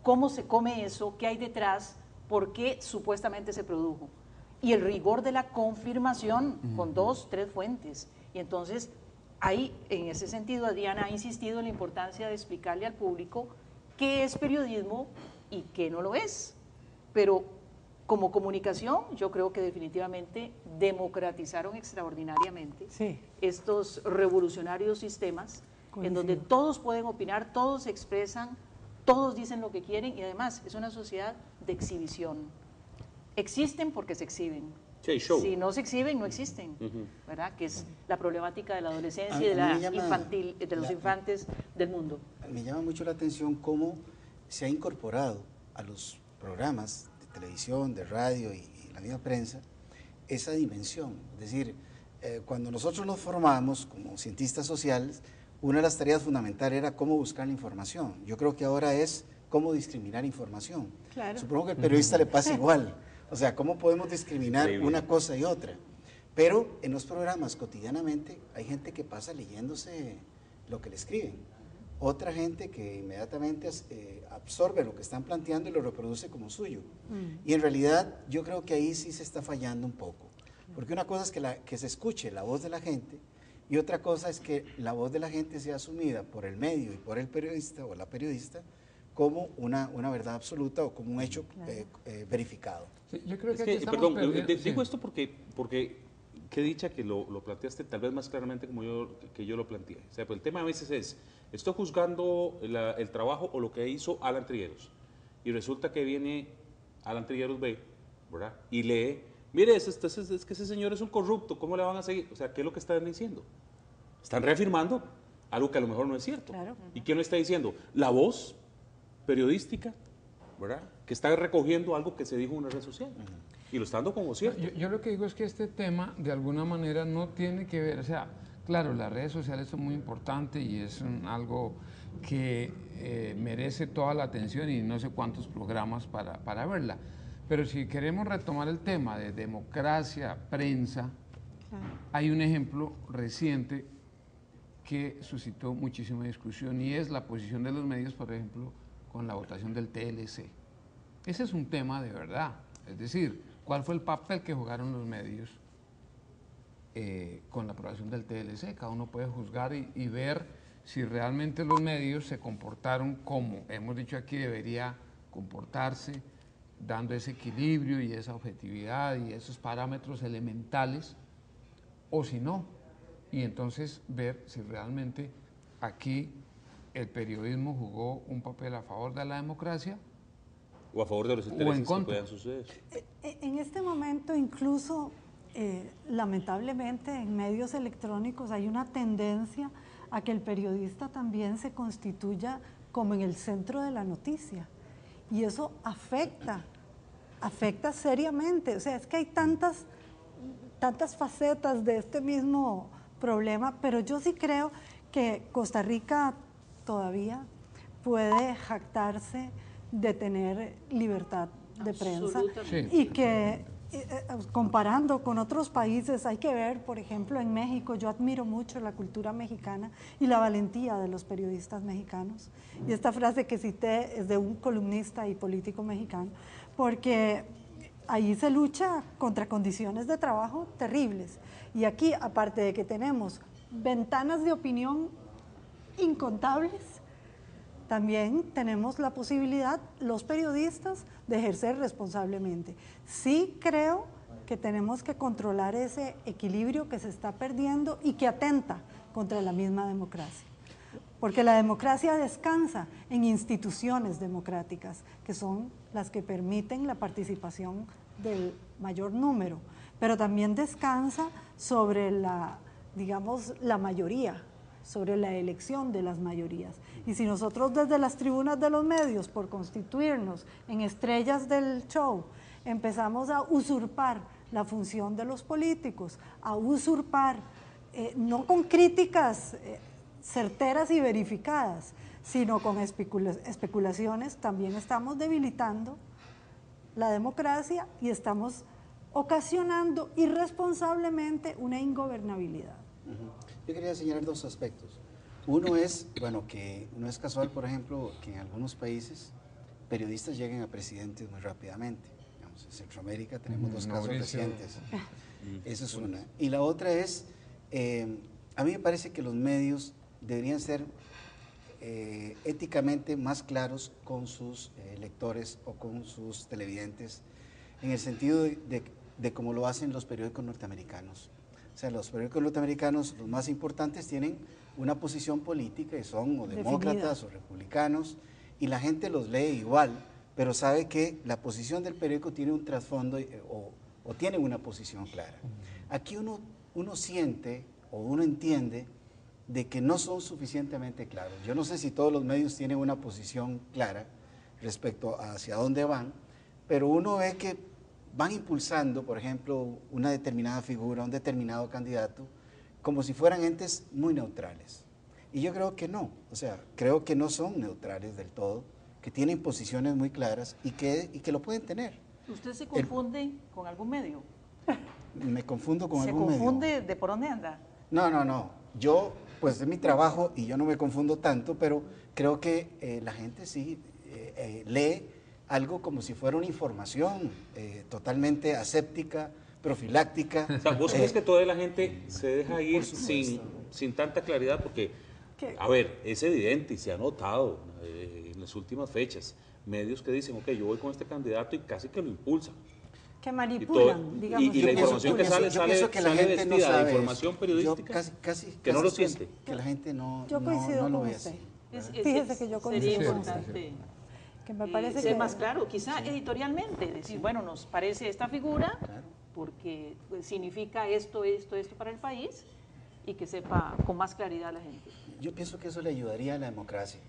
cómo se come eso, qué hay detrás, por qué supuestamente se produjo. Y el rigor de la confirmación con 2, 3 fuentes. Y entonces, ahí, en ese sentido, Adriana ha insistido en la importancia de explicarle al público qué es periodismo y qué no lo es. Pero como comunicación, yo creo que definitivamente democratizaron extraordinariamente estos revolucionarios sistemas en donde todos pueden opinar, todos se expresan, todos dicen lo que quieren y además es una sociedad de exhibición. Existen porque se exhiben. Sí, show. Si no se exhiben, no existen, ¿verdad? Que es la problemática de la adolescencia y de los infantes del mundo. Me llama mucho la atención cómo se ha incorporado a los programas de televisión, de radio y la misma prensa esa dimensión. Es decir, cuando nosotros nos formamos como cientistas sociales, una de las tareas fundamentales era cómo buscar la información. Yo creo que ahora es cómo discriminar información. Claro. Supongo que al periodista le pasa igual. O sea, cómo podemos discriminar una cosa y otra. Pero en los programas cotidianamente hay gente que pasa leyéndose lo que le escriben. Otra gente que inmediatamente absorbe lo que están planteando y lo reproduce como suyo. Y en realidad yo creo que ahí sí se está fallando un poco. Porque una cosa es que se escuche la voz de la gente y otra cosa es que la voz de la gente sea asumida por el medio y por el periodista o la periodista como una verdad absoluta o como un hecho verificado. Sí, yo creo que perdón, digo esto porque qué dicha que lo planteaste tal vez más claramente como que yo lo planteé. O sea, pues el tema a veces es, estoy juzgando el trabajo o lo que hizo Alan Trigueros y resulta que viene Alan Trigueros B, ¿verdad? Y lee, mire, es que ese señor es un corrupto, ¿cómo le van a seguir? O sea, ¿qué es lo que están diciendo? Están reafirmando algo que a lo mejor no es cierto. Claro. ¿Y quién lo está diciendo? La voz periodística, ¿verdad? Que está recogiendo algo que se dijo en una red social y lo está dando como cierto. Yo lo que digo es que este tema de alguna manera no tiene que ver, o sea, claro, las redes sociales son muy importantes y es algo que merece toda la atención y no sé cuántos programas para verla, pero si queremos retomar el tema de democracia, prensa, hay un ejemplo reciente que suscitó muchísima discusión y es la posición de los medios, por ejemplo, con la votación del TLC. Ese es un tema de verdad, es decir, ¿cuál fue el papel que jugaron los medios con la aprobación del TLC? Cada uno puede juzgar y ver si realmente los medios se comportaron como hemos dicho aquí debería comportarse, dando ese equilibrio y esa objetividad y esos parámetros elementales, o si no. y entonces ver si realmente aquí el periodismo jugó un papel a favor de la democracia o a favor de los o en intereses que contra. puedan suceder. En este momento, incluso, lamentablemente, en medios electrónicos hay una tendencia a que el periodista también se constituya como en el centro de la noticia. Y eso afecta seriamente. O sea, es que hay tantas facetas de este mismo problema, pero yo sí creo que Costa Rica todavía puede jactarse de tener libertad de prensa y que comparando con otros países hay que ver, por ejemplo, en México, yo admiro mucho la cultura mexicana y la valentía de los periodistas mexicanos. Y esta frase que cité es de un columnista y político mexicano, porque ahí se lucha contra condiciones de trabajo terribles. Y aquí, aparte de que tenemos ventanas de opinión incontables, también tenemos la posibilidad, los periodistas, de ejercer responsablemente. Sí creo que tenemos que controlar ese equilibrio que se está perdiendo y que atenta contra la misma democracia. Porque la democracia descansa en instituciones democráticas, que son las que permiten la participación del mayor número, pero también descansa sobre la mayoría, sobre la elección de las mayorías. Y si nosotros desde las tribunas de los medios, por constituirnos en estrellas del show, empezamos a usurpar la función de los políticos, a usurpar, no con críticas certeras y verificadas, sino con especulaciones, también estamos debilitando la democracia y estamos ocasionando irresponsablemente una ingobernabilidad. Yo quería señalar dos aspectos. Uno es, bueno, que no es casual, por ejemplo, que en algunos países periodistas lleguen a presidentes muy rápidamente. Digamos, en Centroamérica tenemos dos casos recientes. Esa es una. Y la otra es, a mí me parece que los medios deberían ser éticamente más claros con sus lectores o con sus televidentes, en el sentido de cómo lo hacen los periódicos norteamericanos. O sea, los periódicos norteamericanos, los más importantes, tienen una posición política y son o demócratas o republicanos, y la gente los lee igual, pero sabe que la posición del periódico tiene un trasfondo o tiene una posición clara. Aquí uno siente o uno entiende de que no son suficientemente claros. Yo no sé si todos los medios tienen una posición clara respecto a hacia dónde van, pero uno ve que van impulsando, por ejemplo, una determinada figura, un determinado candidato, como si fueran entes muy neutrales. Y yo creo que no, o sea, creo que no son neutrales del todo, que tienen posiciones muy claras y que lo pueden tener. ¿Usted se confunde con algún medio? Me confundo con algún medio. ¿Se confunde de por dónde anda? No. Yo, pues es mi trabajo y yo no me confundo tanto, pero creo que la gente sí lee algo como si fuera una información totalmente aséptica, profiláctica. O sea, ¿vos crees que toda la gente se deja ir sin tanta claridad? Porque, a ver, es evidente y se ha notado en las últimas fechas, medios que dicen, ok, yo voy con este candidato y casi que lo impulsan. Que manipulan, digamos. Y la información que sale que la gente vestida no sabe de información periodística, que no lo siente. Que la gente no lo ve así. Fíjese que yo coincido sería con usted. importante Que me parece ser que más claro, quizá editorialmente, decir, bueno, nos parece esta figura porque pues, significa esto para el país, y que sepa con más claridad la gente. Yo pienso que eso le ayudaría a la democracia,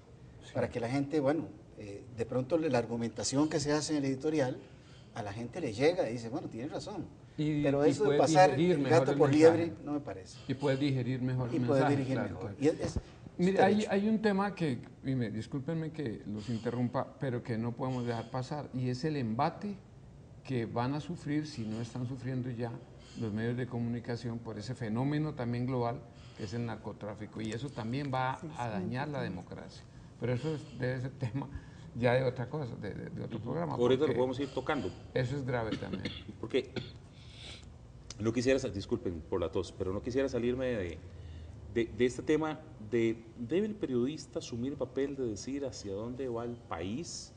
para que la gente, bueno, de pronto la argumentación que se hace en el editorial, a la gente le llega y dice, bueno, tienes razón. Pero eso de pasar el gato por liebre no me parece. Y puedes digerir mejor el mensaje. Y puedes dirigir mejor. Y mire, hay un tema que, discúlpenme que los interrumpa, pero que no podemos dejar pasar, y es el embate que van a sufrir, si no están sufriendo ya, los medios de comunicación por ese fenómeno también global que es el narcotráfico, y eso también va a dañar la democracia. Pero eso debe ser tema ya de otra cosa, de otro programa. Ahorita lo podemos ir tocando. Eso es grave también. Porque no quisiera, disculpen por la tos, pero no quisiera salirme de este tema de, ¿debe el periodista asumir el papel de decir hacia dónde va el país?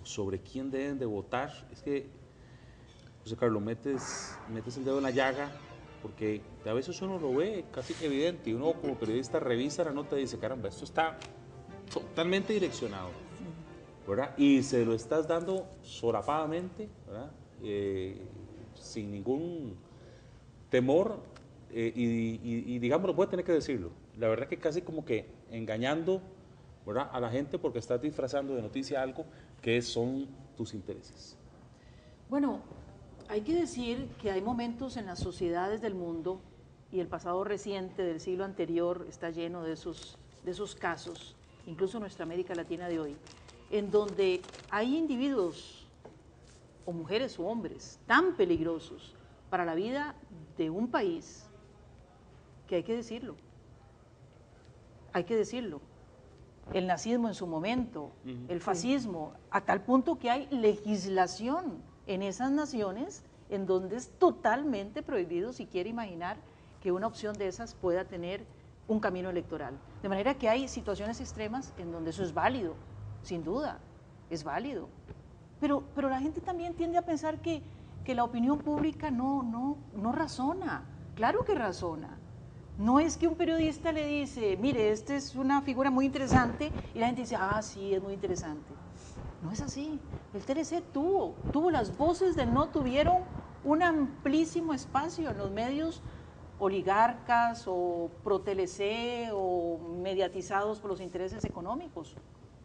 ¿Sobre quién deben de votar? Es que, José Carlos, metes el dedo en la llaga porque a veces uno lo ve casi que evidente y uno como periodista revisa la nota y dice, caramba, esto está totalmente direccionado, ¿verdad? Y se lo estás dando solapadamente, ¿verdad? Sin ningún temor y digámoslo, voy a tener que decirlo, la verdad que casi como que engañando, ¿verdad?, a la gente porque estás disfrazando de noticia algo que son tus intereses. Bueno, hay que decir que hay momentos en las sociedades del mundo, y el pasado reciente del siglo anterior está lleno de esos casos, incluso nuestra América Latina de hoy, en donde hay individuos, o mujeres o hombres, tan peligrosos para la vida de un país, que hay que decirlo. Hay que decirlo. El nazismo en su momento, el fascismo, a tal punto que hay legislación en esas naciones en donde es totalmente prohibido siquiera imaginar que una opción de esas pueda tener un camino electoral. De manera que hay situaciones extremas en donde eso es válido, sin duda, es válido. Pero la gente también tiende a pensar que la opinión pública no razona. Claro que razona. No es que un periodista le dice, mire, esta es una figura muy interesante, y la gente dice, ah, sí, es muy interesante. No es así. El TLC tuvo las voces del no tuvieron un amplísimo espacio en los medios oligarcas o pro TLC o mediatizados por los intereses económicos.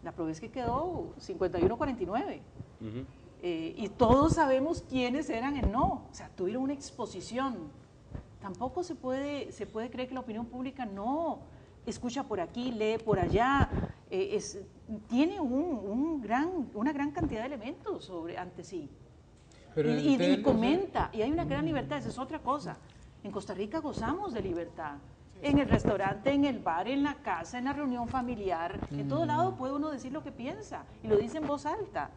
La prueba es que quedó 51-49. Y todos sabemos quiénes eran el no. O sea, tuvieron una exposición. Tampoco se puede creer que la opinión pública no escucha por aquí, lee por allá, tiene una gran cantidad de elementos ante sí. Pero y comenta, y hay una gran libertad, esa es otra cosa. En Costa Rica gozamos de libertad. En el restaurante, en el bar, en la casa, en la reunión familiar, en todo lado puede uno decir lo que piensa, y lo dice en voz alta.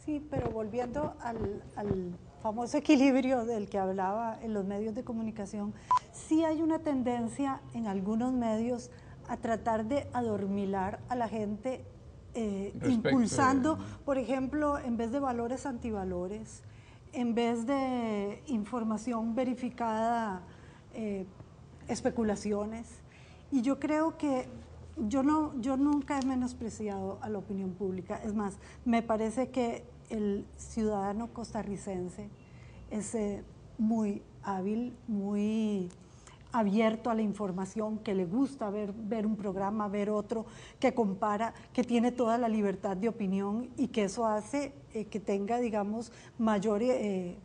Sí, pero volviendo al famoso equilibrio del que hablaba en los medios de comunicación, sí hay una tendencia en algunos medios a tratar de adormilar a la gente, impulsando, por ejemplo, en vez de valores, antivalores, en vez de información verificada, especulaciones. Y yo creo que yo nunca he menospreciado a la opinión pública. Es más, me parece que el ciudadano costarricense es muy hábil, muy abierto a la información, que le gusta ver un programa, ver otro, que compara, que tiene toda la libertad de opinión, y que eso hace que tenga, digamos, mayores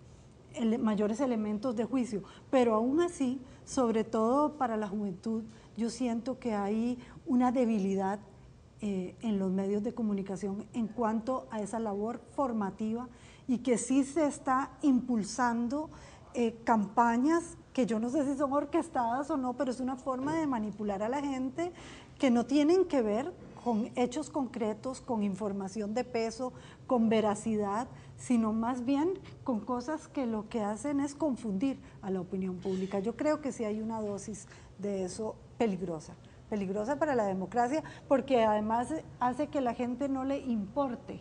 elementos de juicio. Pero aún así, sobre todo para la juventud, yo siento que hay una debilidad en los medios de comunicación en cuanto a esa labor formativa, y que sí se está impulsando campañas que yo no sé si son orquestadas o no, pero es una forma de manipular a la gente, que no tienen que ver con hechos concretos, con información de peso, con veracidad, sino más bien con cosas que lo que hacen es confundir a la opinión pública. Yo creo que sí hay una dosis de eso peligrosa para la democracia, porque además hace que la gente no le importe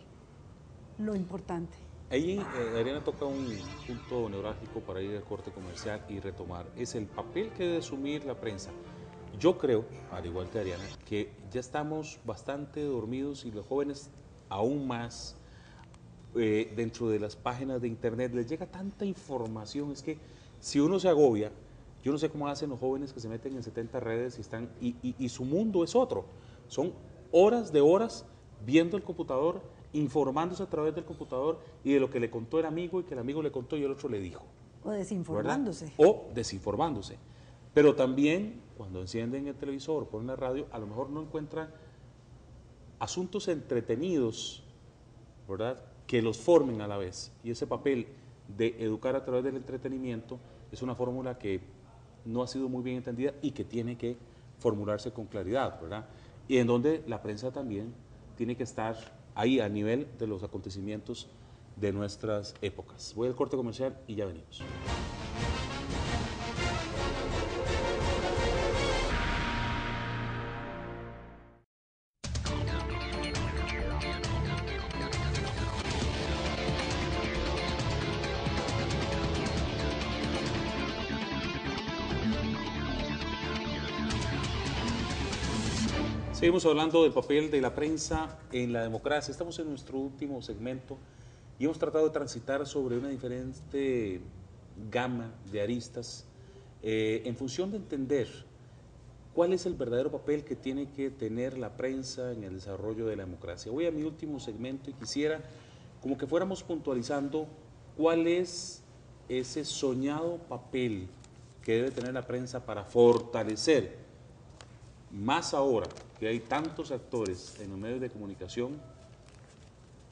lo importante. Ahí Adriana toca un punto neurálgico para ir al corte comercial y retomar, es el papel que debe asumir la prensa. Yo creo, al igual que Adriana, que ya estamos bastante dormidos, y los jóvenes aún más. Dentro de las páginas de internet les llega tanta información, es que si uno se agobia, yo no sé cómo hacen los jóvenes que se meten en 70 redes y su mundo es otro. Son horas de horas viendo el computador, informándose a través del computador y de lo que le contó el amigo, y que el amigo le contó y el otro le dijo. O desinformándose. ¿Verdad? O desinformándose. Pero también cuando encienden el televisor o ponen la radio, a lo mejor no encuentran asuntos entretenidos, ¿verdad?, que los formen a la vez. Y ese papel de educar a través del entretenimiento es una fórmula que no ha sido muy bien entendida y que tiene que formularse con claridad, ¿verdad? Y en donde la prensa también tiene que estar ahí a nivel de los acontecimientos de nuestras épocas. Voy al corte comercial y ya venimos. Seguimos hablando del papel de la prensa en la democracia. Estamos en nuestro último segmento y hemos tratado de transitar sobre una diferente gama de aristas en función de entender cuál es el verdadero papel que tiene que tener la prensa en el desarrollo de la democracia. Voy a mi último segmento y quisiera como que fuéramos puntualizando cuál es ese soñado papel que debe tener la prensa para fortalecer, más ahora que hay tantos actores en los medios de comunicación,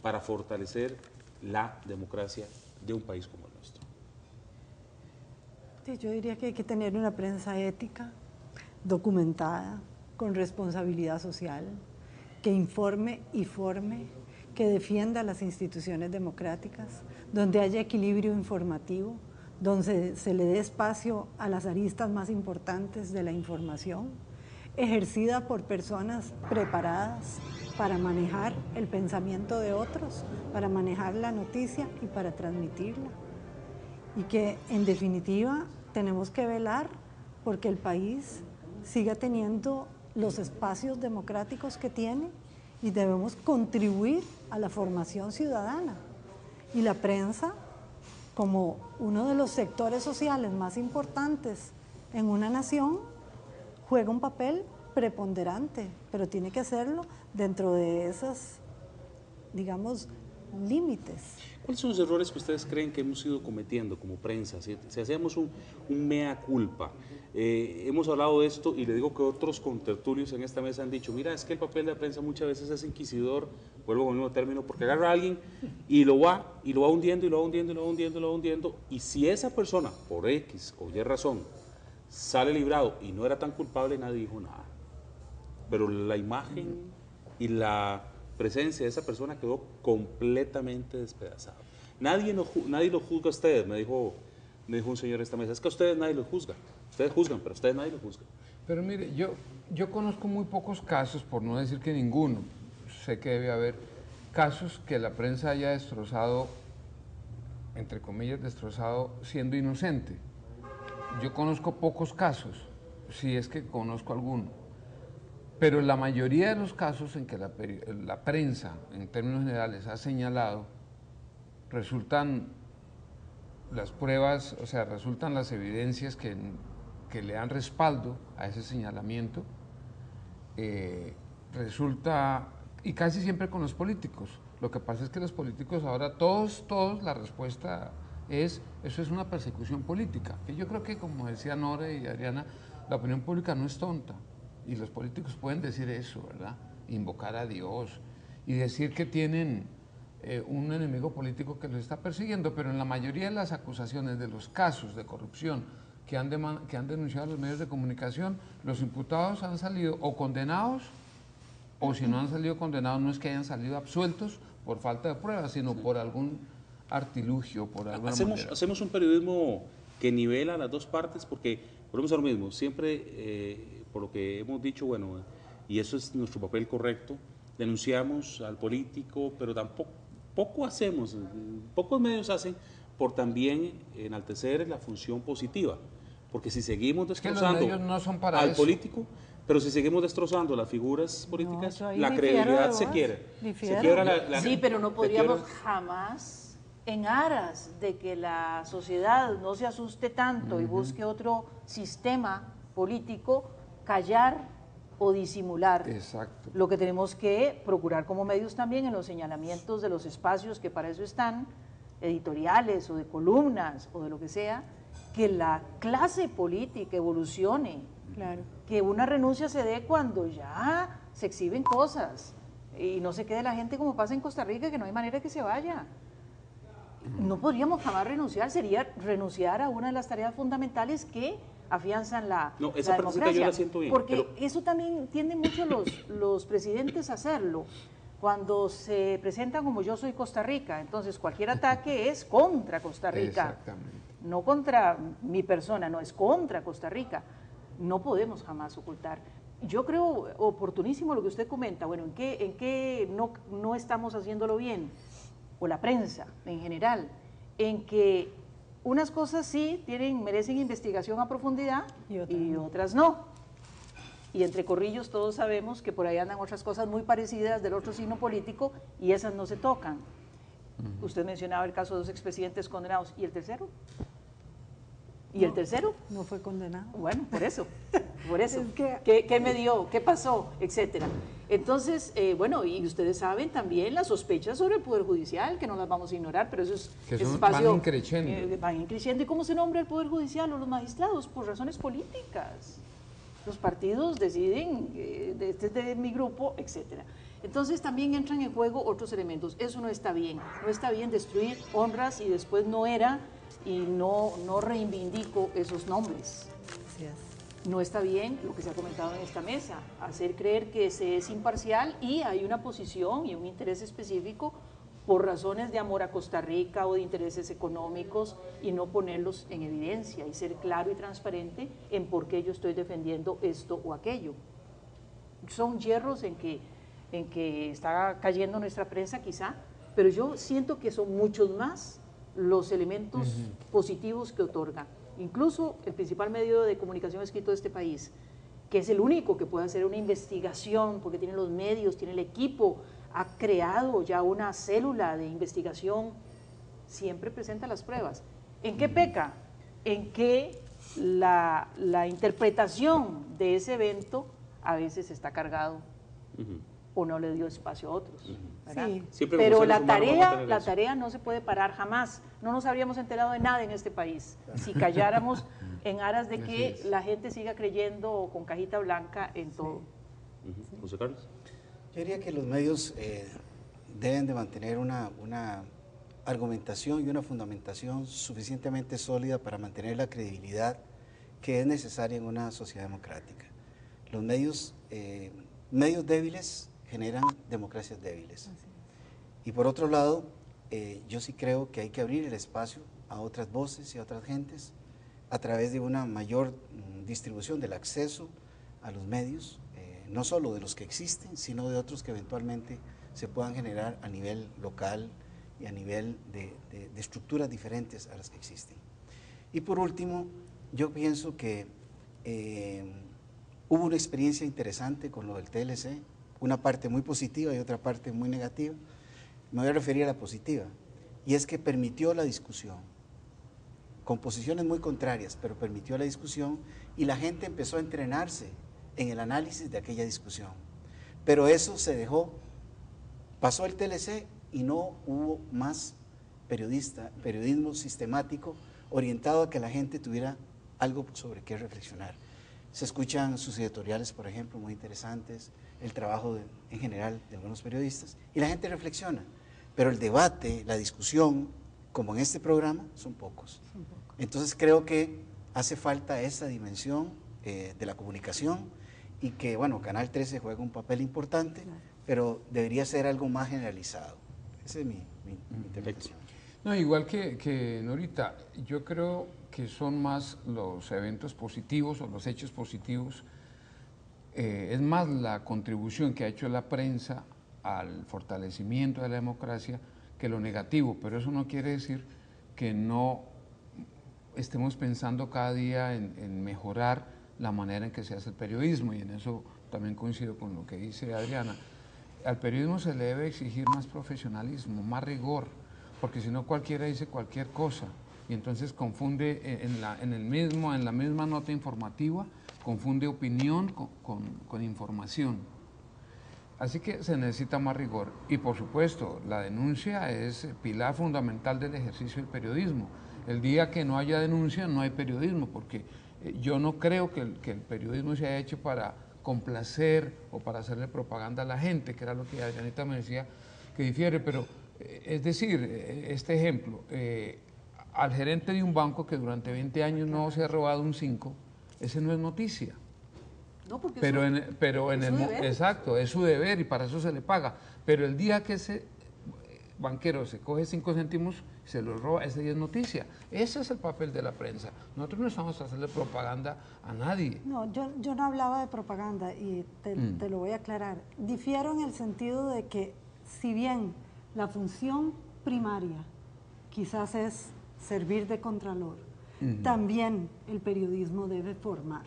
para fortalecer la democracia de un país como el nuestro. Sí, yo diría que hay que tener una prensa ética, documentada, con responsabilidad social, que informe y forme, que defienda las instituciones democráticas, donde haya equilibrio informativo, donde se le dé espacio a las aristas más importantes de la información, ejercida por personas preparadas para manejar el pensamiento de otros, para manejar la noticia y para transmitirla. Y que en definitiva tenemos que velar porque el país siga teniendo los espacios democráticos que tiene y debemos contribuir a la formación ciudadana. Y la prensa, como uno de los sectores sociales más importantes en una nación, juega un papel preponderante, pero tiene que hacerlo dentro de esos, digamos, límites. ¿Cuáles son los errores que ustedes creen que hemos ido cometiendo como prensa? Si hacemos un mea culpa, hemos hablado de esto y le digo que otros contertulios en esta mesa han dicho, mira, es que el papel de la prensa muchas veces es inquisidor, vuelvo con el mismo término, porque agarra a alguien y lo va hundiendo, y lo va hundiendo, y lo va hundiendo, y lo va hundiendo, y si esa persona, por X o Y razón, sale librado y no era tan culpable, nadie dijo nada. Pero la imagen y la presencia de esa persona quedó completamente despedazada. Nadie lo juzga a ustedes, me dijo un señor en esta mesa, es que a ustedes nadie los juzga. Ustedes juzgan, pero a ustedes nadie los juzga. Pero mire, yo conozco muy pocos casos, por no decir que ninguno, sé que debe haber casos que la prensa haya destrozado, entre comillas, destrozado siendo inocente. Yo conozco pocos casos, si es que conozco alguno. Pero la mayoría de los casos en que la prensa, en términos generales, ha señalado, resultan las pruebas, o sea, resultan las evidencias que le dan respaldo a ese señalamiento, resulta, y casi siempre con los políticos. Lo que pasa es que los políticos ahora, todos, la respuesta es, eso es una persecución política. Y yo creo que, como decía Nora y Adriana, la opinión pública no es tonta. Y los políticos pueden decir eso, ¿verdad? Invocar a Dios y decir que tienen un enemigo político que los está persiguiendo, pero en la mayoría de las acusaciones de los casos de corrupción que han denunciado los medios de comunicación, los imputados han salido o condenados, o si no han salido condenados, no es que hayan salido absueltos por falta de pruebas, sino por algún artilugio, por alguna manera. Hacemos un periodismo que nivela las dos partes, porque volvemos a lo mismo, siempre, por lo que hemos dicho, bueno, y eso es nuestro papel correcto, denunciamos al político, pero tampoco hacemos, pocos medios hacen por también enaltecer la función positiva, porque si seguimos destrozando al político, pero si seguimos destrozando las figuras políticas, la credibilidad se quiebra. Sí, pero no podríamos jamás, en aras de que la sociedad no se asuste tanto y busque otro sistema político, callar o disimular. Exacto. Lo que tenemos que procurar como medios también en los señalamientos de los espacios que para eso están, editoriales o de columnas o de lo que sea, que la clase política evolucione, Claro. que una renuncia se dé cuando ya se exhiben cosas y no se quede la gente como pasa en Costa Rica, que no hay manera que se vaya. No podríamos jamás renunciar, sería renunciar a una de las tareas fundamentales que afianzan la democracia. Yo la siento bien. Porque eso también tienden mucho los presidentes a hacerlo. Cuando se presentan como yo soy Costa Rica, entonces cualquier ataque es contra Costa Rica. Exactamente. No contra mi persona, no, es contra Costa Rica. No podemos jamás ocultar. Yo creo oportunísimo lo que usted comenta. Bueno, ¿en qué no estamos haciéndolo bien? O la prensa en general, en que unas cosas sí merecen investigación a profundidad y otras no. y entre corrillos todos sabemos que por ahí andan otras cosas muy parecidas del otro signo político y esas no se tocan. Usted mencionaba el caso de 2 expresidentes condenados, ¿y el tercero? ¿Y el tercero? No fue condenado. Bueno, por eso, por eso. Es que- ¿Qué me dio? ¿Qué pasó? Etcétera. Entonces, bueno, y ustedes saben también las sospechas sobre el Poder Judicial, que no las vamos a ignorar, pero eso es Que son- espacio... van increciendo. Van increciendo. ¿Y cómo se nombra el Poder Judicial o los magistrados? Por razones políticas. Los partidos deciden, este es de mi grupo, etcétera. Entonces también entran en juego otros elementos. Eso no está bien. No está bien destruir honras y después no era y no reivindico esos nombres. Así es. No está bien lo que se ha comentado en esta mesa, hacer creer que se es imparcial y hay una posición y un interés específico por razones de amor a Costa Rica o de intereses económicos y no ponerlos en evidencia y ser claro y transparente en por qué yo estoy defendiendo esto o aquello. Son hierros en que está cayendo nuestra prensa quizá, pero yo siento que son muchos más los elementos positivos que otorga. Incluso el principal medio de comunicación escrito de este país, que es el único que puede hacer una investigación, porque tiene los medios, tiene el equipo, ha creado ya una célula de investigación, siempre presenta las pruebas. ¿En qué peca? En que la interpretación de ese evento a veces está cargado o no le dio espacio a otros. ¿verdad? Sí. Siempre como Pero seres la humanos vamos a tener eso. tarea no se puede parar jamás. No nos habríamos enterado de nada en este país si calláramos en aras de que Así es. la gente siga creyendo con cajita blanca en todo. José Carlos. Yo diría que los medios deben de mantener una argumentación y una fundamentación suficientemente sólida para mantener la credibilidad que es necesaria en una sociedad democrática. Los medios débiles generan democracias débiles. Y por otro lado, yo sí creo que hay que abrir el espacio a otras voces y a otras gentes a través de una mayor distribución del acceso a los medios, no solo de los que existen, sino de otros que eventualmente se puedan generar a nivel local y a nivel de estructuras diferentes a las que existen. Y por último, yo pienso que hubo una experiencia interesante con lo del TLC, una parte muy positiva y otra parte muy negativa. Me voy a referir a la positiva, y es que permitió la discusión, con posiciones muy contrarias, pero permitió la discusión y la gente empezó a entrenarse en el análisis de aquella discusión. Pero eso se dejó, pasó el TLC y no hubo más periodismo sistemático orientado a que la gente tuviera algo sobre qué reflexionar. Se escuchan sus editoriales, por ejemplo, muy interesantes, el trabajo en general de algunos periodistas, y la gente reflexiona. Pero el debate, la discusión, como en este programa, son pocos. Entonces creo que hace falta esa dimensión de la comunicación y que, bueno, Canal 13 juega un papel importante, pero debería ser algo más generalizado. Esa es mi interpretación. No, igual que Norita, yo creo que son más los eventos positivos o los hechos positivos, es más la contribución que ha hecho la prensa al fortalecimiento de la democracia que lo negativo, pero eso no quiere decir que no estemos pensando cada día en mejorar la manera en que se hace el periodismo, y en eso también coincido con lo que dice Adriana. Al periodismo se le debe exigir más profesionalismo, más rigor, porque si no cualquiera dice cualquier cosa y entonces confunde en la misma nota informativa, confunde opinión con información. Así que se necesita más rigor y por supuesto la denuncia es pilar fundamental del ejercicio del periodismo. El día que no haya denuncia no hay periodismo, porque yo no creo que el periodismo se haya hecho para complacer o para hacerle propaganda a la gente, que era lo que Adrianita me decía que difiere, pero es decir, este ejemplo, al gerente de un banco que durante 20 años no se ha robado un 5, ese no es noticia. No, porque exacto, es su deber y para eso se le paga. Pero el día que ese banquero se coge 5 céntimos, se los roba, ese día es noticia. Ese es el papel de la prensa. Nosotros no estamos a hacerle propaganda a nadie. No, yo no hablaba de propaganda y te lo voy a aclarar. Difiero en el sentido de que si bien la función primaria quizás es servir de contralor, también el periodismo debe formar.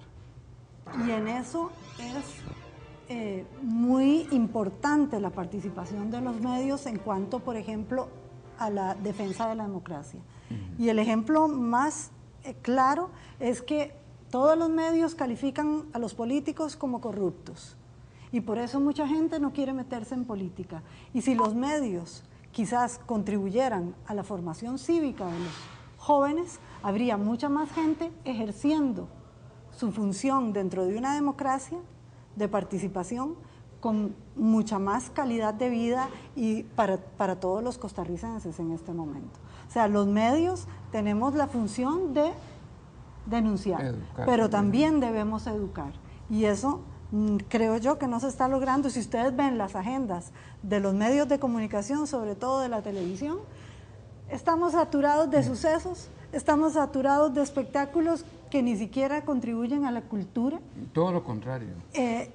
Y en eso es muy importante la participación de los medios en cuanto, por ejemplo, a la defensa de la democracia. Y el ejemplo más claro es que todos los medios califican a los políticos como corruptos. Y por eso mucha gente no quiere meterse en política. Y si los medios quizás contribuyeran a la formación cívica de los jóvenes, habría mucha más gente ejerciendo su función dentro de una democracia de participación con mucha más calidad de vida y para todos los costarricenses en este momento. O sea, los medios tenemos la función de denunciar, educar, pero también debemos educar. Y eso creo yo que no se está logrando. Si ustedes ven las agendas de los medios de comunicación, sobre todo de la televisión, estamos saturados de sucesos, estamos saturados de espectáculos que ni siquiera contribuyen a la cultura. Todo lo contrario.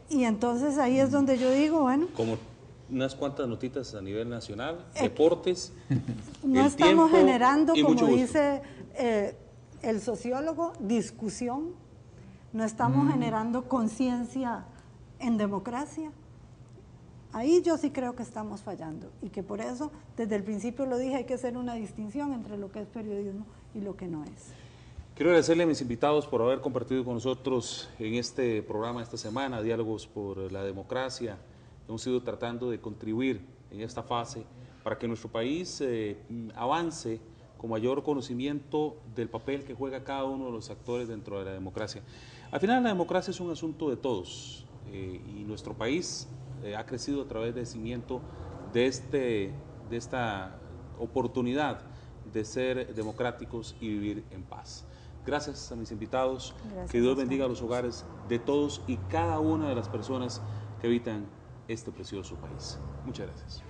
Y entonces ahí es donde yo digo, bueno... Como unas cuantas notitas a nivel nacional, deportes, no estamos generando, como dice el sociólogo, discusión, no estamos generando conciencia en democracia. Ahí yo sí creo que estamos fallando y que por eso, desde el principio lo dije, hay que hacer una distinción entre lo que es periodismo y lo que no es. Quiero agradecerle a mis invitados por haber compartido con nosotros en este programa esta semana, Diálogos por la Democracia. Hemos ido tratando de contribuir en esta fase para que nuestro país avance con mayor conocimiento del papel que juega cada uno de los actores dentro de la democracia. Al final la democracia es un asunto de todos y nuestro país ha crecido a través del cimiento de esta oportunidad de ser democráticos y vivir en paz. Gracias a mis invitados, gracias, que Dios bendiga los hogares de todos y cada una de las personas que habitan este precioso país. Muchas gracias.